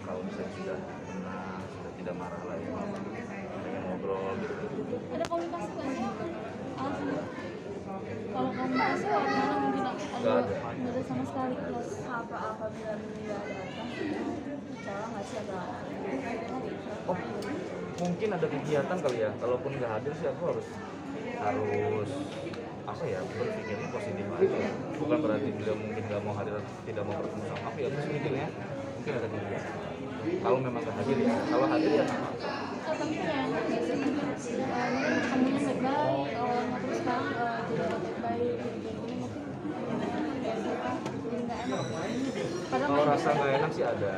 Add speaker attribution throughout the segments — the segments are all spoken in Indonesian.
Speaker 1: kalau misalnya sudah tenang, sudah tidak marah lagi, pengen ngobrol gitu.
Speaker 2: Ada komunikasi nggak sih? Kalau komunikasi warnanya mungkin
Speaker 1: Nggak ada.
Speaker 2: nggak ada sama sekali. Terus apabila beliau datang, cara nggak sih agak
Speaker 1: Oh, mungkin ada kegiatan kali ya. Kalaupun nggak hadir sih aku harus apa ya, berpikirnya positif aja. Bukan berarti beliau mungkin nggak mau hadir, tidak mau bertemu sama aku ya. Terus mikirnya mungkin ada kegiatan. Kalau memang nggak hadir ya. Kalau hadir ya nggak apa-apa.
Speaker 2: tapi kayak kamunya nggak baik, terus sekarang jadi baik gitu mungkin nggak sih Pak? Jadi nggak enak. Padahal
Speaker 1: Kalau rasa nggak enak sih ada.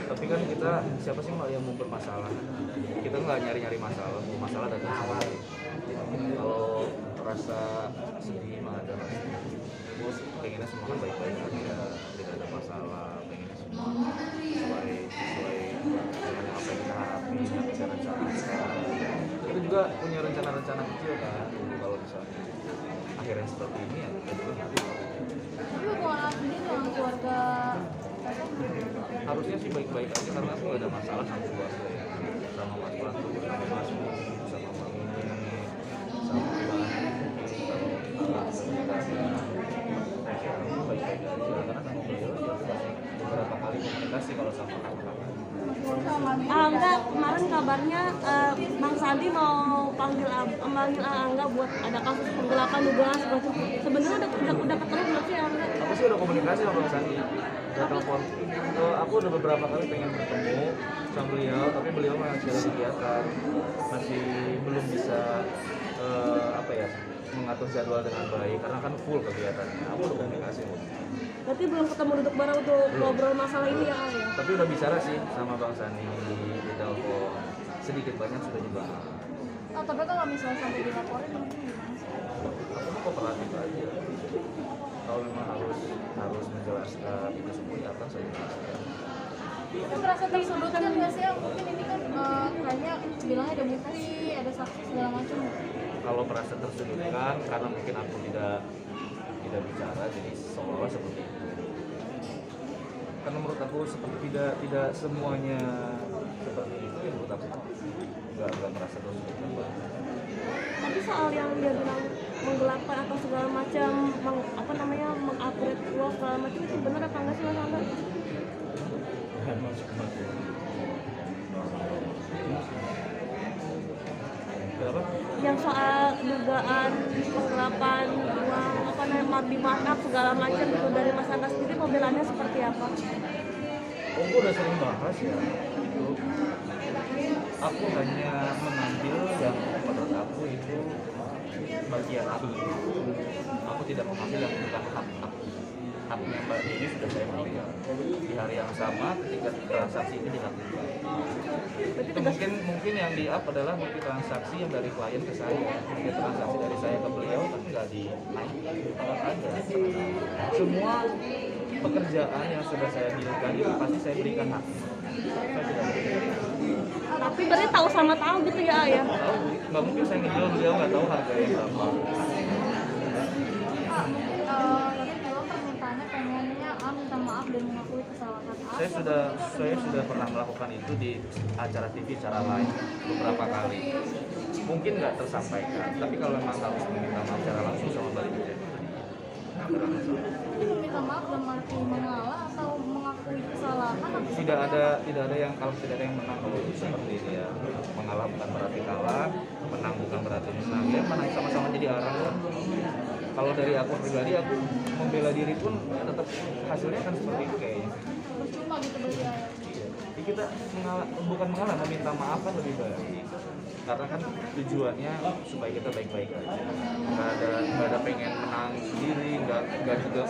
Speaker 1: Tapi kan kita siapa sih yang mau bermasalah? Kita nggak nyari-nyari masalah, mau masalah datang sendiri. Kalau rasa sedih mah ada pasti. Terus pengennya semua kan baik-baik aja, tidak ada masalah, pengennya semua sesuai dengan apa yang kita harapin, yang kita rencanakan. Kita juga punya rencana-rencana kecil kan, kalau misalnya akhirnya seperti ini ya kita juga nggak tahu.
Speaker 2: tapi hubungan sendiri dengan keluarga
Speaker 1: Harusnya sih baik-baik aja karena aku nggak ada masalah sama keluarga ya, sama Mas Batu, sama Mas Budi, sama Mbak Mimi, sama Mbak kalau baik-baik aja karena sama beliau ya aku masih beberapa kali komunikasi kalau sama kakak.
Speaker 3: Enggak, kemarin kabarnya Bang Sandi mau panggil Angga buat ada kasus penggelapan dugaan seperti itu. Sebenarnya udah ketemu belum sih Angga?
Speaker 1: Aku sih udah komunikasi sama Bang Sandi, udah telepon. Aku udah beberapa kali pengen bertemu sama beliau, tapi beliau masih ada kegiatan, masih belum bisa apa ya, mengatur jadwal dengan baik karena kan full kegiatannya. Aku udah komunikasi.
Speaker 3: Berarti belum ketemu duduk bareng untuk ngobrol masalah ini ya Ayah?
Speaker 1: Tapi udah bicara sih sama Bang Sandi di telepon, sedikit banyak sudah dibahas.
Speaker 2: tapi kalau misalnya sampai dilaporin mungkin gimana sih?
Speaker 1: Aku mau kooperatif aja. Kalau memang harus menjelaskan itu semua ya akan saya jelaskan.
Speaker 2: Tapi merasa tersudutkan nggak sih? Mungkin ini kan kayaknya bilangnya ada bukti, ada saksi segala macam.
Speaker 1: Kalau merasa tersudutkan karena mungkin aku tidak bicara, jadi seolah-olah seperti itu. Karena menurut aku seperti tidak semuanya seperti itu ya, menurut aku nggak merasa tersudutkan.
Speaker 3: Tapi soal yang dia bilang menggelapkan atau segala macam, mengupgrade uang segala macam itu benar apa enggak sih Mas Angga?
Speaker 1: Kenapa?
Speaker 3: Yang soal dugaan penggelapan uang di markup segala macam itu dari Mas Angga sendiri pembelaannya seperti apa?
Speaker 1: Oh, gue udah sering bahas ya itu. Aku hanya mengambil yang menurut aku itu bagian aku. Aku tidak mengambil yang bukan hak-haknya Mbak Dewi sudah saya berikan di hari yang sama ketika transaksi ini dilakukan. Itu mungkin yang di up adalah multi transaksi yang dari klien ke saya, multi transaksi dari saya ke beliau kan nggak dinaikkan, nggak ada. Semua pekerjaan yang sudah saya berikan itu pasti saya berikan hak. Saya tidak berikan.
Speaker 3: Tapi berarti tahu sama tahu gitu ya Ayah?
Speaker 1: Tahu, nggak mungkin saya ngejual beliau nggak tahu harga yang berapa.
Speaker 2: Tadi bilang permintaannya pengennya minta maaf dan mengakui kesalahan
Speaker 1: Saya sudah pernah melakukan itu di acara TV secara lain beberapa kali. Mungkin nggak tersampaikan, tapi kalau memang harus meminta maaf secara langsung sama Mbak Dewi,
Speaker 2: minta maaf dalam arti mengalah atau mengakui kesalahan?
Speaker 1: tidak ada yang menang kalau seperti ini ya. Mengalah bukan berarti kalah, menang bukan berarti menang. Ya menang sama-sama jadi orang kan. Kalau dari aku pribadi, aku membela diri pun tetap hasilnya kan seperti itu kayaknya.
Speaker 2: Percuma gitu bagi Ayah.
Speaker 1: Jadi kita bukan mengalah, meminta maaf kan lebih baik. Karena kan tujuannya supaya kita baik-baik aja. Nggak ada pengen menang sendiri, nggak juga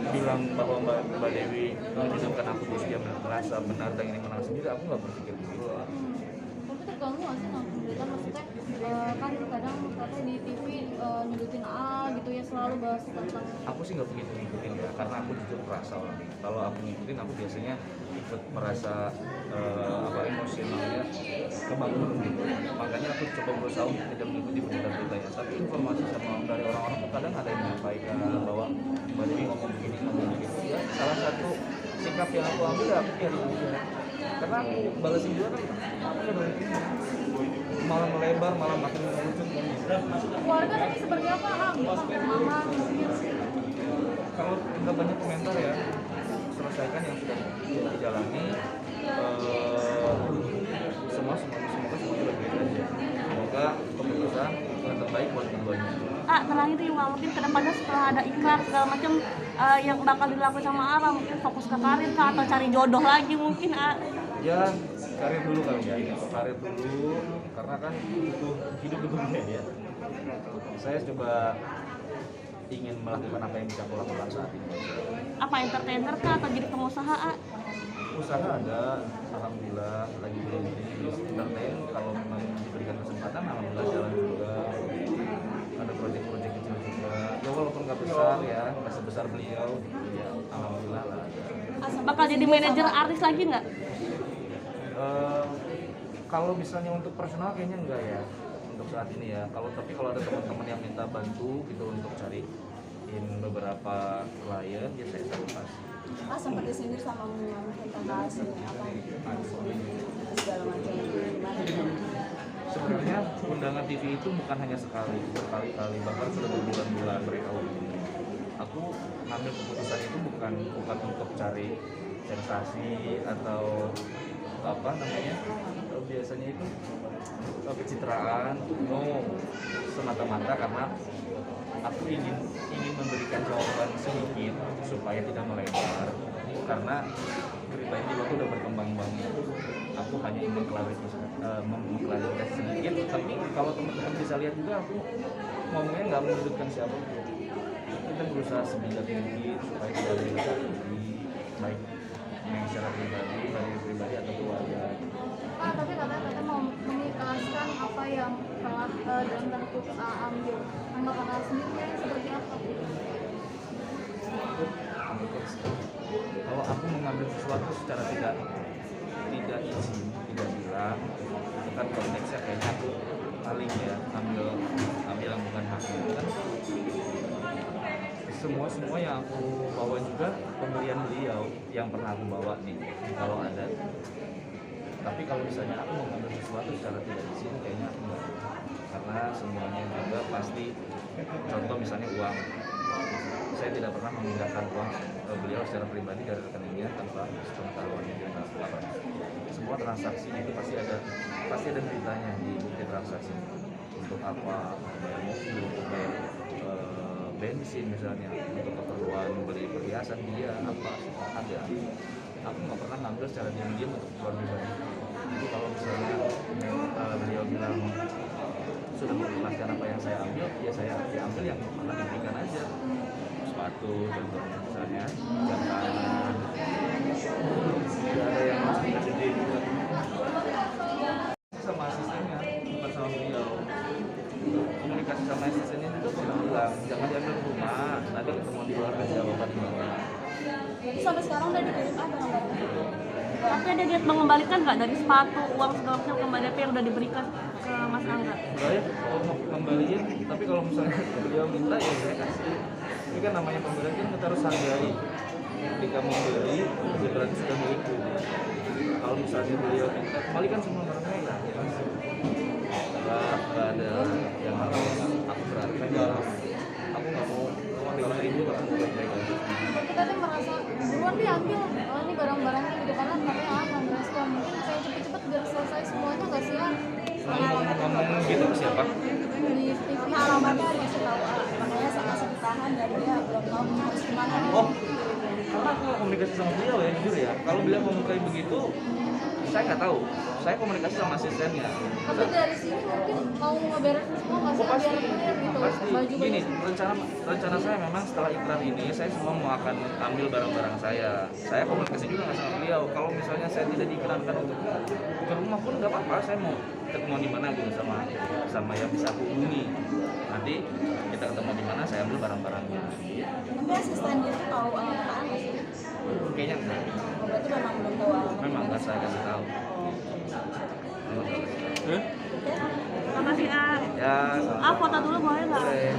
Speaker 1: bilang bahwa Mbak Dewi menunjukkan aku dia merasa benar dan ini menang sendiri. Aku nggak berpikir begitu.
Speaker 2: Tapi terganggu nggak sih nonton berita? Maksudnya kan kadang katanya di TV nyudutin A gitu ya, selalu bahas tentang.
Speaker 1: Aku sih nggak begitu ngikutin ya, karena aku jujur merasa orang. Kalau aku ngikutin, aku biasanya ikut merasa emosionalnya kebangun gitu. Makanya aku coba berusaha untuk tidak mengikuti berita-beritanya. Tapi informasi sama dari orang-orang tuh kadang ada yang menyampaikan bahwa Mbak Dewi ngomong begini. Ya, salah satu singkat sikap yang aku ambil ya aku biarin aja, karena aku balesin juga kan aku udah balikin malah melebar malah makin mengerucut kan.
Speaker 2: Keluarga tadi seperti apa, Am? Mama mungkin.
Speaker 1: Kalau nggak banyak komentar ya, selesaikan yang sudah dijalani. Semoga semuanya baik aja. Semoga keputusan yang terbaik buat keduanya.
Speaker 3: Terakhir nih Wak, mungkin kedepannya setelah ada ikrar segala macam yang bakal dilakukan sama Ara, mungkin fokus ke karir kah atau cari jodoh lagi mungkin
Speaker 1: Ya karir dulu kali ya, karir dulu karena kan butuh hidup dunia ya. Saya coba ingin melakukan apa yang bisa aku lakukan saat ini.
Speaker 3: Apa entertainer kah atau jadi pengusaha
Speaker 1: Usaha ada, alhamdulillah lagi di entertain. Kalau memang diberikan kesempatan, alhamdulillah jalan juga. Ada proyek-proyek kecil juga. Ya walaupun nggak besar ya, nggak sebesar beliau, ya alhamdulillah lah.
Speaker 3: bakal jadi manajer artis lagi nggak?
Speaker 1: Kalau misalnya untuk personal kayaknya enggak ya untuk saat ini ya. Tapi kalau ada teman-teman yang minta bantu gitu untuk cariin beberapa klien, ya saya selalu kasih.
Speaker 4: Sempat disindir sama tentang hasilnya apa segala macam gimana?
Speaker 1: Sebenarnya undangan TV itu bukan hanya sekali, berkali-kali, bahkan sudah berbulan-bulan mereka hubungi. Aku ngambil keputusan itu bukan untuk cari sensasi atau apa namanya, biasanya itu pencitraan, semata-mata karena aku ingin memberikan jawaban sedikit supaya tidak melebar, karena berita ini waktu udah berkembang banget. Aku hanya ingin mengklarifikasi sedikit, tapi kalau teman-teman bisa lihat juga aku ngomongnya nggak menyudutkan siapa. Kita berusaha sebijak mungkin supaya tidak ada yang tersakiti, baik yang secara pribadi, dari pribadi atau keluarga.
Speaker 2: Tapi katanya mau mengikhlaskan apa yang telah dalam tanda kutip ambil. Mbak Kakak sendiri seperti apa?
Speaker 1: Kalau aku mengambil sesuatu secara tidak izin, tidak bilang, itu kan konteksnya kayaknya aku paling ya ambil yang bukan haknya kan. Semua yang aku bawa juga pemberian beliau yang pernah aku bawa nih kalau ada. Tapi kalau misalnya aku mengambil sesuatu secara tidak izin, kayaknya aku enggak, karena semuanya juga pasti, contoh misalnya uang, saya tidak pernah memindahkan uang ke beliau secara pribadi dari rekeningnya tanpa sepengetahuannya dia melakukan. Semua transaksi itu pasti ada beritanya di bukti transaksi. Untuk apa, bayar mobil, untuk bayar bensin misalnya, untuk keperluan beli perhiasan dia apa ada. Aku nggak pernah ngambil secara diam-diam untuk keperluan pribadi. Jadi kalau misalnya beliau bilang sudah mengikhlaskan apa yang saya ambil, ya saya ambil yang pernah diberikan aja. Sepatu contohnya misalnya, jam tangan, tidak ada yang masih dikasih dia juga. Sama asistennya, bukan sama beliau. Komunikasi sama asistennya juga pernah bilang, jangan diambil ke rumah, nanti ketemu di luar aja, bapak di bawah.
Speaker 4: Sampai sekarang udah dikirim apa enggak?
Speaker 3: Tapi ada niat mengembalikan nggak dari sepatu, uang segala macam kembali apa yang udah diberikan ke Mas Angga?
Speaker 1: Baik, kalau mau kembaliin, tapi kalau misalnya beliau minta ya saya kasih. Ini kan namanya pembelian kan kita harus hargai. Ketika membeli, itu berarti sudah milikku. Kalau misalnya beliau minta kembalikan semua barangnya ya kasih. Nggak ada yang harus aku beratkan ya. Aku nggak mau kalau ini aku baik-baik aja.
Speaker 2: Kita tuh merasa buruan diambil, ini barang-barangnya gitu, karena katanya akan merespon. Mungkin kayak cepet-cepet biar selesai semuanya nggak sih ya?
Speaker 1: Ngomong gitu ke siapa?
Speaker 2: Di TV
Speaker 4: Alamatnya dikasih tahu, makanya saya masih ditahan dan dia belum tahu harus gimana.
Speaker 1: Oh, karena aku nggak komunikasi sama beliau ya, jujur ya. Kalau beliau mau kayak begitu, saya nggak tahu. Saya komunikasi sama asistennya.
Speaker 2: Tapi dari sini mungkin mau ngeberesin semua nggak sih, biar clear gitu.
Speaker 1: Pasti
Speaker 2: Baju
Speaker 1: gini, rencana saya memang setelah ikrar ini saya semua mau akan ambil barang-barang saya. Saya komunikasi juga nggak sama beliau. Kalau misalnya saya tidak diikrarkan untuk ke rumah pun nggak apa-apa. Saya mau ketemu di mana gitu sama yang bisa aku hubungi. Nanti kita ketemu di mana, saya ambil barang-barangnya.
Speaker 4: Tapi asisten dia tuh tahu alamat apa sih?
Speaker 1: Kayaknya enggak.
Speaker 4: Berarti memang belum tahu alamat.
Speaker 1: Memang nggak saya kasih tahu.
Speaker 3: Makasih
Speaker 1: Ya,
Speaker 3: foto dulu boleh nggak?
Speaker 1: boleh.